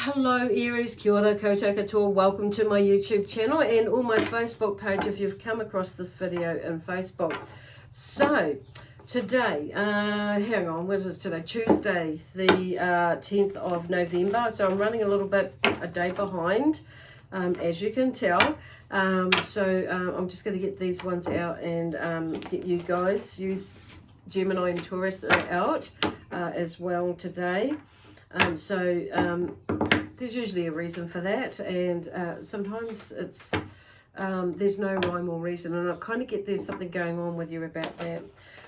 Hello Aries, kia ora, koutou katoa. Welcome to my YouTube channel and all my Facebook page if you've come across this video in Facebook. So today, hang on, what is this today? Tuesday, the 10th of November. So I'm running a day behind, as you can tell. I'm just going to get these ones out and get you guys, Gemini and Taurus out as well today. There's usually a reason for that, and sometimes it's there's no rhyme or reason, and I kind of get there's something going on with you about that.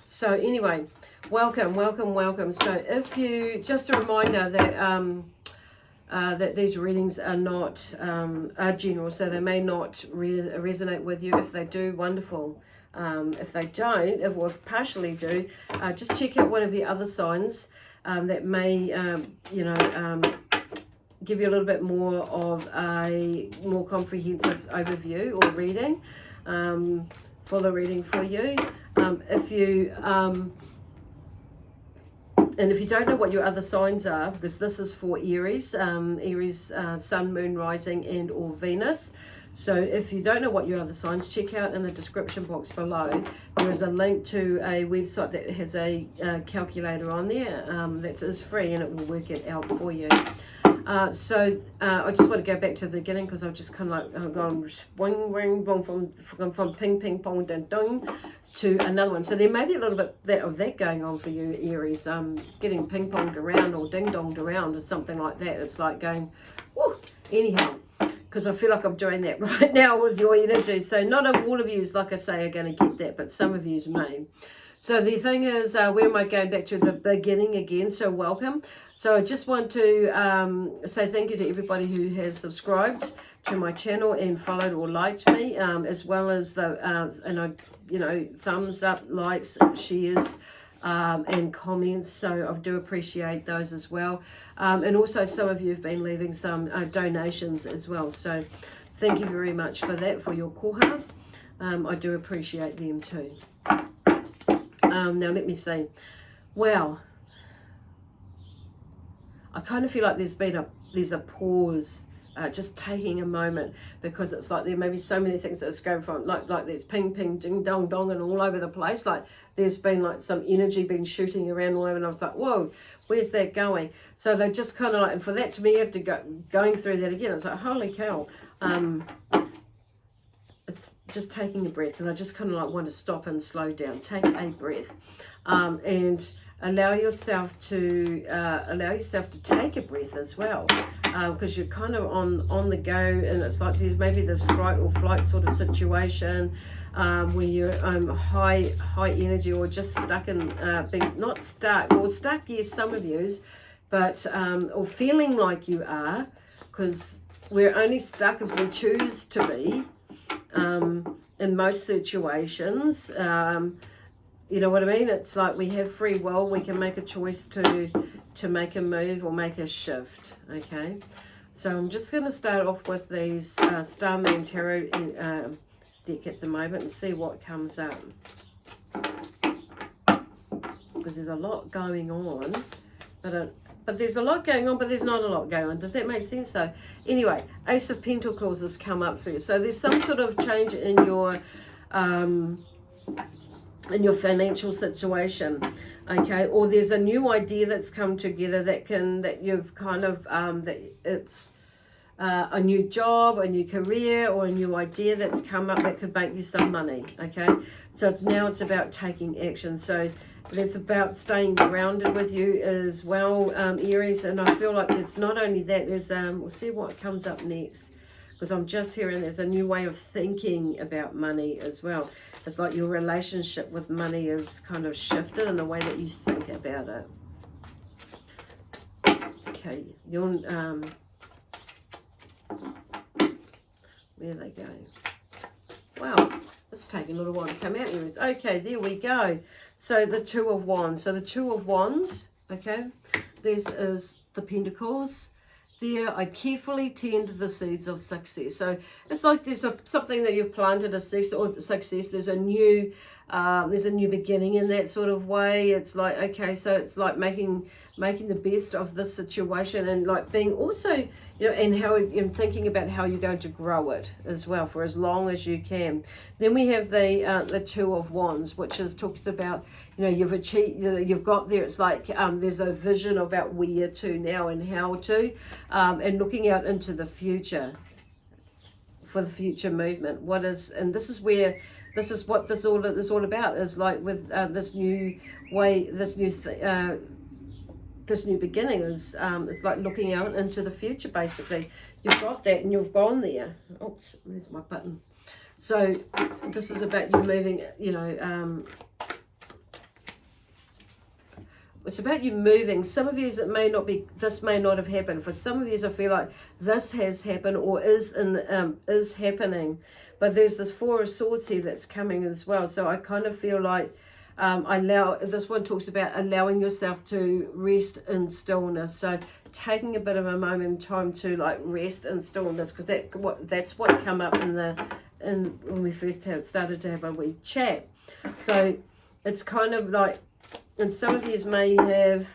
So anyway, welcome. So if you, just a reminder that that these readings are not are general, so they may not resonate with you. If they do, wonderful. If they don't, if partially do, just check out one of the other signs that may, give you a little bit more of a more comprehensive overview or reading, fuller reading for you. If you don't know what your other signs are, because this is for Aries, Sun, Moon, Rising, and or Venus. So if you don't know what your other signs, check out in the description box below. There is a link to a website that has a calculator on there that is free, and it will work it out for you. I just want to go back to the beginning, because I've just kind of like gone from ping pong ding dong to another one. So there may be a little bit of that going on for you, Aries. Getting ping ponged around or ding donged around or something like that. It's like going, whoo, anyhow, because I feel like I'm doing that right now with your energy. So not all of you, like I say, are going to get that, but some of you may. So the thing is, where am I going back to the beginning again? So welcome. So I just want to say thank you to everybody who has subscribed to my channel and followed or liked me, as well as the thumbs up, likes, shares, and comments. So I do appreciate those as well. And also some of you have been leaving some donations as well. So thank you very much for that, for your koha. I do appreciate them too. Now let me see. Well, I kind of feel like there's a pause, just taking a moment, because it's like there may be so many things that's going from like there's ping ding dong dong and all over the place. Like there's been like some energy been shooting around all over, and I was like, whoa, where's that going? So they're just kind of like, and for that to me have to going through that again, it's like, holy cow. It's just taking a breath, because I just kind of like want to stop and slow down, take a breath, and allow yourself to take a breath as well, because you're kind of on the go, and it's like there's maybe this fright or flight sort of situation where you're high energy, or just stuck in being not stuck, or stuck, yes, some of yous, but or feeling like you are, because we're only stuck if we choose to be. In most situations, you know what I mean? It's like we have free will. We can make a choice to make a move or make a shift. Okay, so I'm just going to start off with these Star Moon Tarot deck at the moment and see what comes up, because there's a lot going on, but there's a lot going on, but there's not a lot going on. Does that make sense? So anyway, Ace of Pentacles has come up for you. So there's some sort of change in your financial situation, okay? Or there's a new idea that's come together that you've kind of that it's a new job, a new career, or a new idea that's come up that could make you some money, okay? So now it's about taking action. So it's about staying grounded with you as well, Aries. And I feel like there's not only that, there's we'll see what comes up next, because I'm just hearing there's a new way of thinking about money as well. It's like your relationship with money is kind of shifted in the way that you think about it. Okay, where they go? Wow, it's taking a little while to come out, Aries. Okay, there we go. So the Two of Wands. So the Two of Wands, okay, this is the Pentacles. There, I carefully tend the seeds of success. So it's like there's something that you've planted, a seed or success. There's a new There's a new beginning in that sort of way. It's like, okay, so it's like making the best of this situation, and like being also, you know, and how and thinking about how you're going to grow it as well for as long as you can. Then we have the Two of Wands, which talks about, you know, you've achieved, you've got there. It's like there's a vision about where to now and how to, and looking out into the future for the future movement. What is, and this is where, this is what this all is all about, is like with this new way, this new beginning is it's like looking out into the future. Basically, you've got that and you've gone there. Oops, there's my button. So this is about you moving, you know, it's about you moving. Some of you, it may not be, this may not have happened. For some of you, I feel like this has happened or is happening. But there's this Four of Swords here that's coming as well. So I kind of feel like this one talks about allowing yourself to rest in stillness. So taking a bit of a moment in time to like rest in stillness, because that's what come up in when we first started to have a wee chat. So it's kind of like, and some of you may have,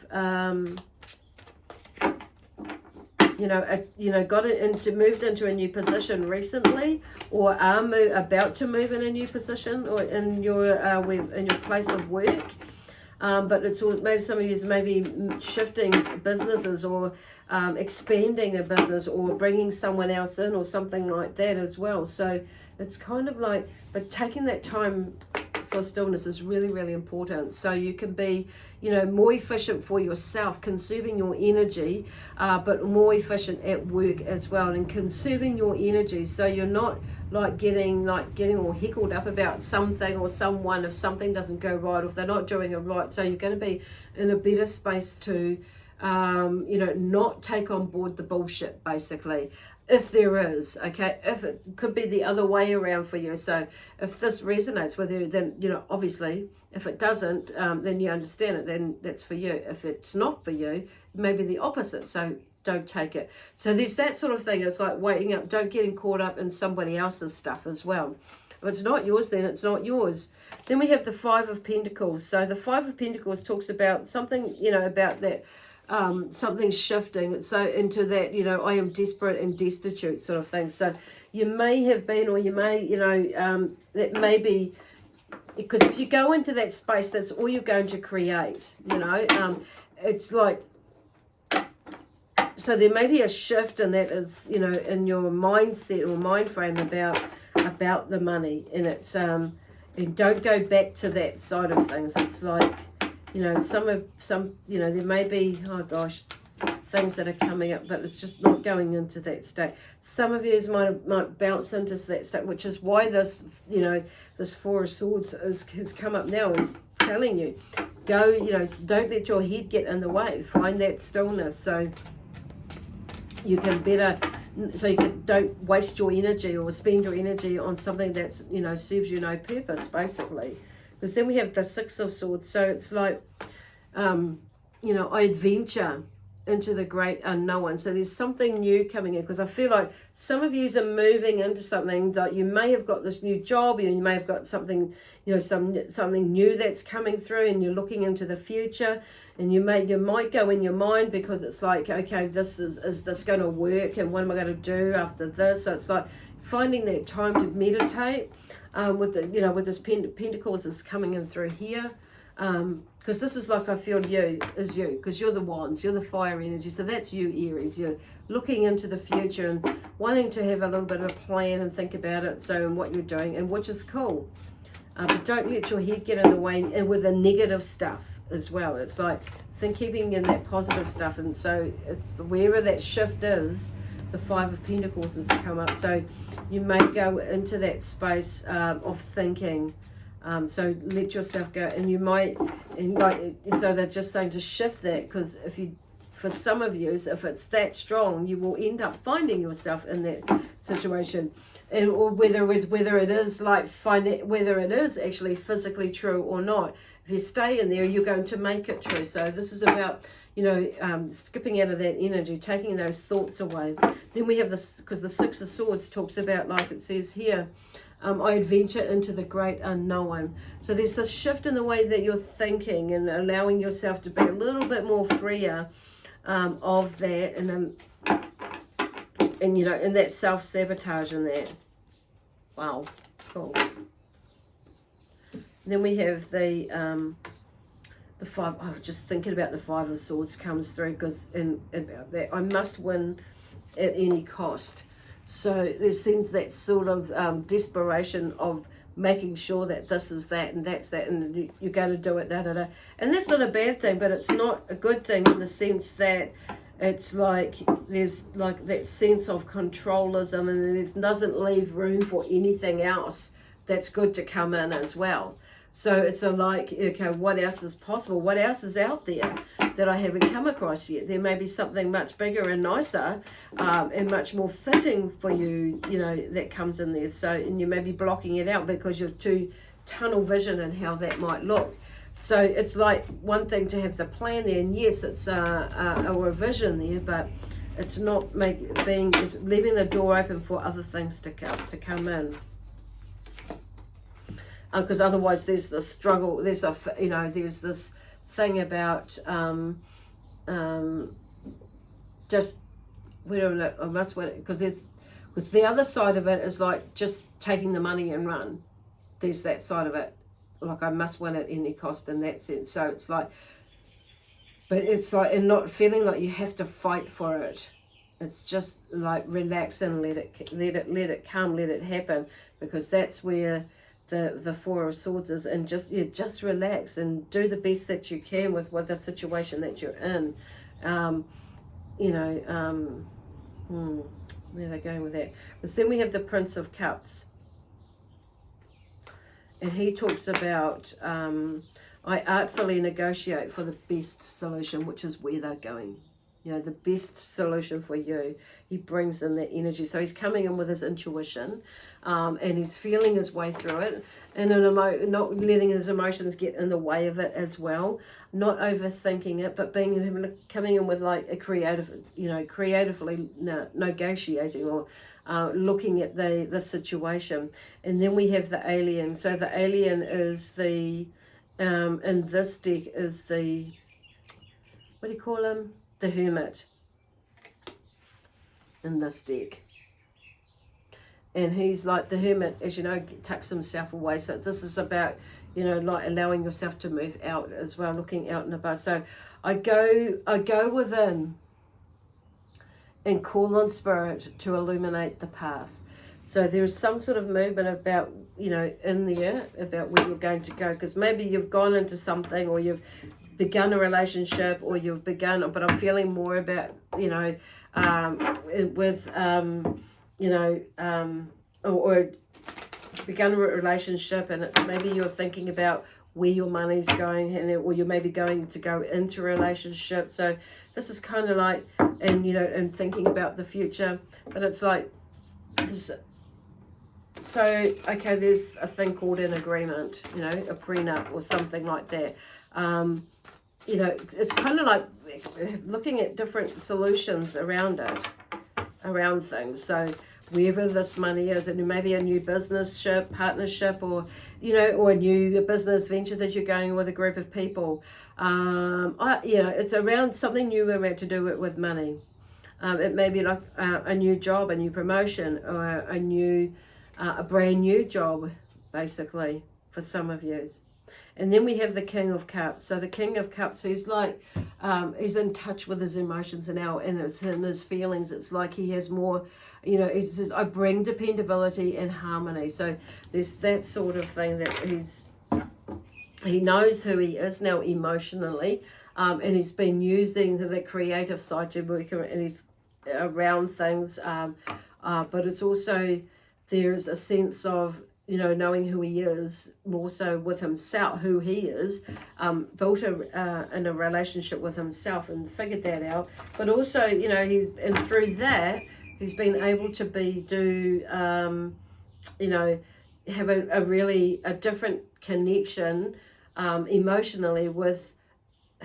moved into a new position recently, or are about to move in a new position, or in your place of work. But it's all, maybe some of you may be shifting businesses, or expanding a business, or bringing someone else in, or something like that as well. So it's kind of like, but taking that time for stillness is really, really important, so you can be, you know, more efficient for yourself, conserving your energy, but more efficient at work as well, and conserving your energy, so you're not like getting all heckled up about something or someone if something doesn't go right, or if they're not doing it right. So you're going to be in a better space to not take on board the bullshit, basically. If there is, okay, if it could be the other way around for you. So if this resonates with you, then, you know, obviously, if it doesn't, then you understand it, then that's for you. If it's not for you, maybe the opposite. So don't take it. So there's that sort of thing. It's like waking up, don't getting caught up in somebody else's stuff as well. If it's not yours, then it's not yours. Then we have the Five of Pentacles. So the Five of Pentacles talks about something, you know, about that, something shifting, so into that, you know, I am desperate and destitute sort of thing. So you may have been, or you may, you know, that may be, because if you go into that space, that's all you're going to create, you know. It's like, so there may be a shift, and that is, you know, in your mindset or mind frame about the money, and it's and don't go back to that side of things. It's like, you know, you know, there may be, oh gosh, things that are coming up, but it's just not going into that state. Some of you might bounce into that state, which is why this, you know, this Four of Swords has come up now, is telling you, go, you know, don't let your head get in the way. Find that stillness, so you can don't waste your energy or spend your energy on something that's, you know, serves you no purpose, basically. Because then we have the Six of Swords. So it's like, you know, I adventure into the great unknown. So there's something new coming in, because I feel like some of you are moving into something that you may have got this new job, or you may have got something, you know, something new that's coming through, and you're looking into the future, and you might go in your mind, because it's like, okay, is this going to work, and what am I going to do after this? So it's like finding that time to meditate. With the, you know, with this Pentacles is coming in through here, because this is like, I feel you, because you're the Wands, you're the fire energy, so that's you, Aries. You're looking into the future and wanting to have a little bit of a plan and think about it, so, and what you're doing, and which is cool, but don't let your head get in the way, and with the negative stuff as well. It's like keeping in that positive stuff, and so it's wherever that shift is, the Five of Pentacles has come up. So you may go into that space of thinking. So let yourself go, and you might, and like, so they're just saying to shift that, because for some of you, if it's that strong, you will end up finding yourself in that situation, and or whether it is like whether it is actually physically true or not. If you stay in there, you're going to make it true. So this is about, you know, skipping out of that energy, taking those thoughts away. Then we have this, because the Six of Swords talks about, like it says here, I adventure into the great unknown. So there's this shift in the way that you're thinking and allowing yourself to be a little bit more freer of that, and you know, and that self-sabotage in that. Wow, cool. Then we have the five. I was just thinking about the Five of Swords comes through, because about that, I must win at any cost. So there's things that sort of desperation of making sure that this is that and that's that, and you're going to do it, and that's not a bad thing, but it's not a good thing in the sense that it's like there's like that sense of controlism, and it doesn't leave room for anything else that's good to come in as well. So it's a like, okay, what else is possible? What else is out there that I haven't come across yet? There may be something much bigger and nicer and much more fitting for you, you know, that comes in there. So, and you may be blocking it out because you're too tunnel vision and how that might look. So it's like one thing to have the plan there, and yes, it's a revision there, but it's not it's leaving the door open for other things to come in. Because otherwise there's the struggle, there's this thing about just, we don't know, I must win it, because the other side of it is like just taking the money and run. There's that side of it, like I must win at any cost in that sense. So it's like, but it's like, and not feeling like you have to fight for it. It's just like relax and let it come, let it happen, because that's where the Four of Swords is, and just relax and do the best that you can with the situation that you're in. You know, where are they going with that? Because then we have the Prince of Cups, and he talks about I artfully negotiate for the best solution, which is where they're going. You know, the best solution for you. He brings in that energy. So he's coming in with his intuition, and he's feeling his way through it, and not letting his emotions get in the way of it as well, not overthinking it, but coming in with like a creatively negotiating or looking at the situation. And then we have the alien. So the alien is in this deck is the, what do you call him? The Hermit in this deck. And he's like, the Hermit, as you know, tucks himself away. So this is about, you know, like allowing yourself to move out as well, looking out and about. So I go within and call on Spirit to illuminate the path. So there's some sort of movement about, you know, in there about where you're going to go, because maybe you've gone into something, or you've begun a relationship, or you've begun, but I'm feeling more about, you know, or begun a relationship, and maybe you're thinking about where your money's going, or you're maybe going to go into a relationship. So this is kind of like, and you know, and thinking about the future, but it's like this. So okay, there's a thing called an agreement, you know, a prenup or something like that. You know, it's kind of like looking at different solutions around things. So wherever this money is, and maybe a new partnership, or, you know, or a new business venture that you're going with a group of people. You know, it's around something new around to do it with money. It may be like a new job, a new promotion, or a brand new job, basically, for some of you. And then we have the King of Cups. So the King of Cups, he's like, he's in touch with his emotions and it's in his feelings. It's like he has more, you know, he says, I bring dependability and harmony. So there's that sort of thing that he knows who he is now emotionally, and he's been using the creative side to work, and he's around things, but it's also, there's a sense of, you know, knowing who he is, more so with himself, who he is, built in a relationship with himself and figured that out. But also, you know, and through that, he's been able to you know, have a different connection emotionally with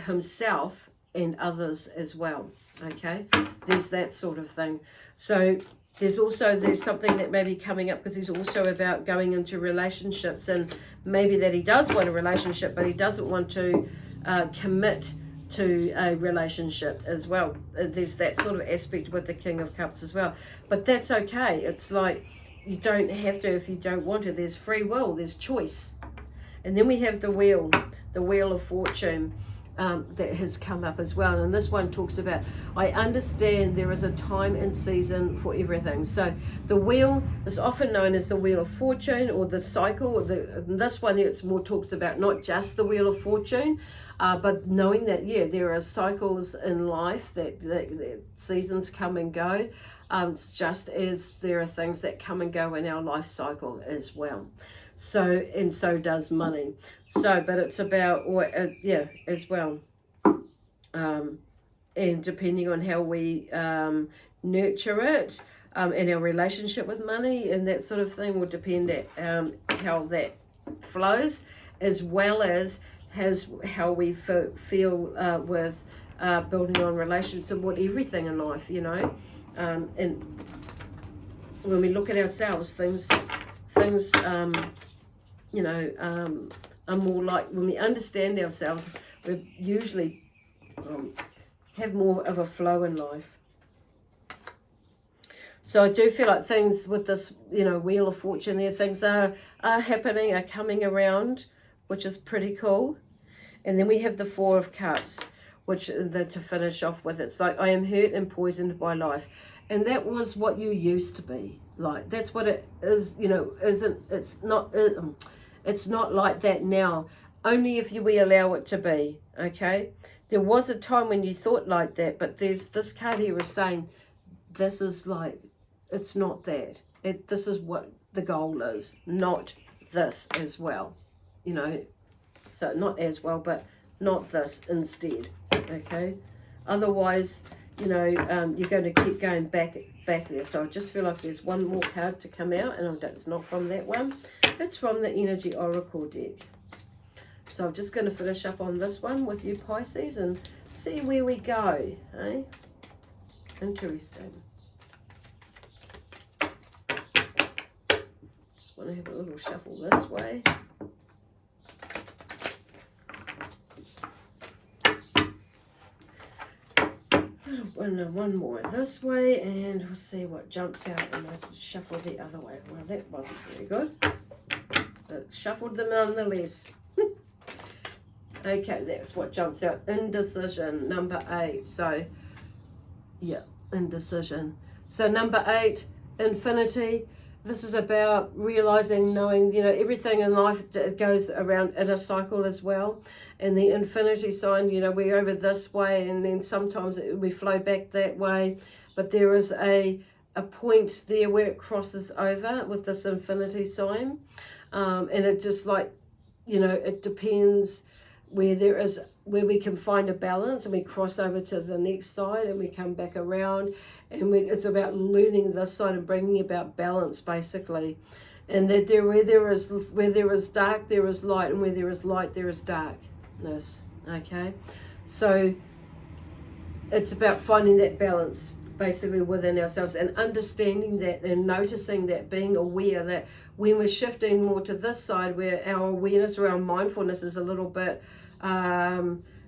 himself and others as well. Okay, there's that sort of thing. So there's something that may be coming up, because he's also about going into relationships, and maybe that he does want a relationship, but he doesn't want to commit to a relationship as well. There's that sort of aspect with the King of Cups as well, but that's okay. It's like, you don't have to if you don't want to. There's free will, there's choice. And then we have the wheel of fortune, that has come up as well. And this one talks about, I understand there is a time and season for everything. So the wheel is often known as the wheel of fortune, or the cycle. This one, it's more talks about not just the wheel of fortune, but knowing that, yeah, there are cycles in life, that seasons come and go, just as there are things that come and go in our life cycle as well. So, and so does money. So, but it's about, yeah, as well. And depending on how we nurture it, and our relationship with money and that sort of thing will depend on how that flows, as well as how we feel with building on relationships and everything in life, you know. And when we look at ourselves, things you know, are more like, when we understand ourselves, we usually have more of a flow in life. So I do feel like things with this, you know, wheel of fortune there, things are happening, are coming around, which is pretty cool. And then we have the Four of Cups, which to finish off with, it's like, I am hurt and poisoned by life. And that was what you used to be. Like, that's what it is, you know. It's not like that now, only if we allow it to be, okay? There was a time when you thought like that, but there's this card here is saying, this is like, it's not that. This is what the goal is, not this as well, you know. So not as well, but not this instead, okay? Otherwise, you know, you're going to keep going back there. So I just feel like there's one more card to come out, and it's not from that one. It's from the Energy Oracle deck. So I'm just going to finish up on this one with you, Pisces, and see where we go, eh? Interesting. Just want to have a little shuffle this way. One more this way, and we'll see what jumps out, and I can shuffle the other way. Well, that wasn't very good, but shuffled them nonetheless. Okay, that's what jumps out. Indecision, number 8. So, yeah, indecision. So number 8, infinity. This is about realizing, knowing, you know, everything in life that goes around in a cycle as well. And the infinity sign, you know, we're over this way, and then sometimes we flow back that way. But there is a point there where it crosses over with this infinity sign. And it just, like, you know, it depends where we can find a balance, and we cross over to the next side, and we come back around, and it's about learning this side and bringing about balance, basically. And that where there is dark, there is light, and where there is light, there is darkness. Okay, so it's about finding that balance, basically, within ourselves, and understanding that, and noticing that, being aware that when we're shifting more to this side, where our awareness or our mindfulness is a little bit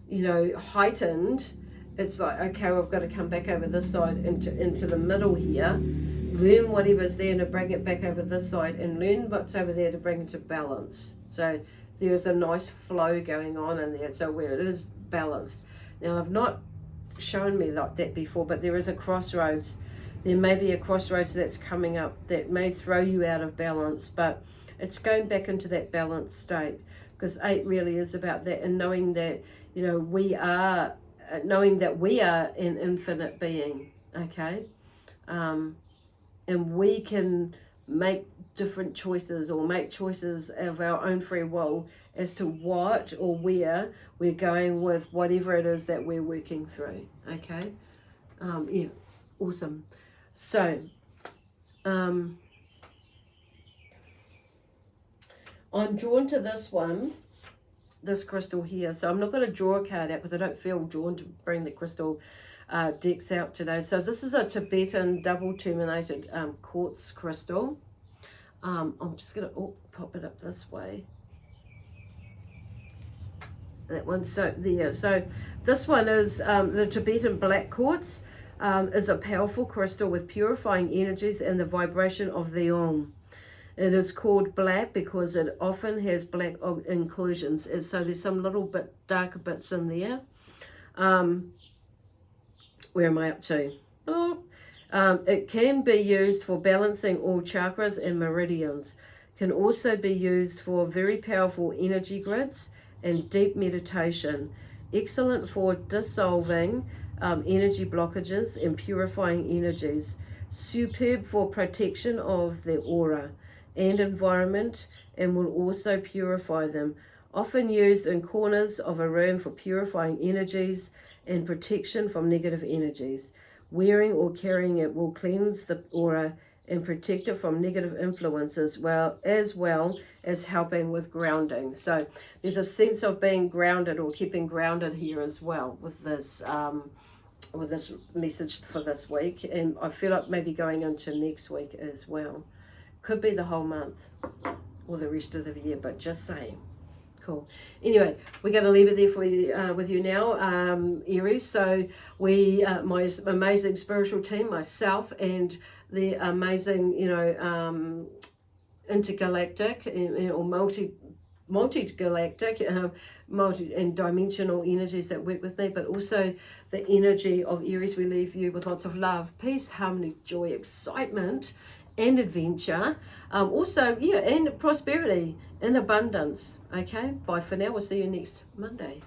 you know, heightened, it's like, okay, we've got to come back over this side into the middle here, learn whatever's there to bring it back over this side, and learn what's over there to bring it to balance. So there's a nice flow going on in there, so where it is balanced. Now, I've not shown me like that before, but there is a crossroads. There may be a crossroads that's coming up that may throw you out of balance, but it's going back into that balanced state, because 8 really is about that, and knowing that, you know, knowing that we are an infinite being, okay? And we can make different choices, or make choices of our own free will as to what or where we're going with whatever it is that we're working through, okay? Yeah, awesome. So, I'm drawn to this one, this crystal here. So I'm not going to draw a card out, because I don't feel drawn to bring the crystal decks out today. So this is a Tibetan double terminated quartz crystal. I'm just going to pop it up this way. That one. So there. So this one is the Tibetan black quartz. Is a powerful crystal with purifying energies and the vibration of the Om. It is called black because it often has black inclusions. And so there's some little bit darker bits in there. Where am I up to? It can be used for balancing all chakras and meridians. Can also be used for very powerful energy grids and deep meditation. Excellent for dissolving energy blockages and purifying energies. Superb for protection of the aura and environment, and will also purify them. Often used in corners of a room for purifying energies and protection from negative energies. Wearing or carrying it will cleanse the aura and protect it from negative influences, as well as helping with grounding. So there's a sense of being grounded or keeping grounded here as well with this message for this week, and I feel like maybe going into next week as well. Could be the whole month or the rest of the year, but just saying. Cool. Anyway, we're going to leave it there for you with you now, Aries. So my amazing spiritual team, myself, and the amazing, intergalactic or multi-galactic, multi and dimensional energies that work with me, but also the energy of Aries. We leave you with lots of love, peace, harmony, joy, excitement, and adventure. And prosperity and abundance. Okay, bye for now. We'll see you next Monday.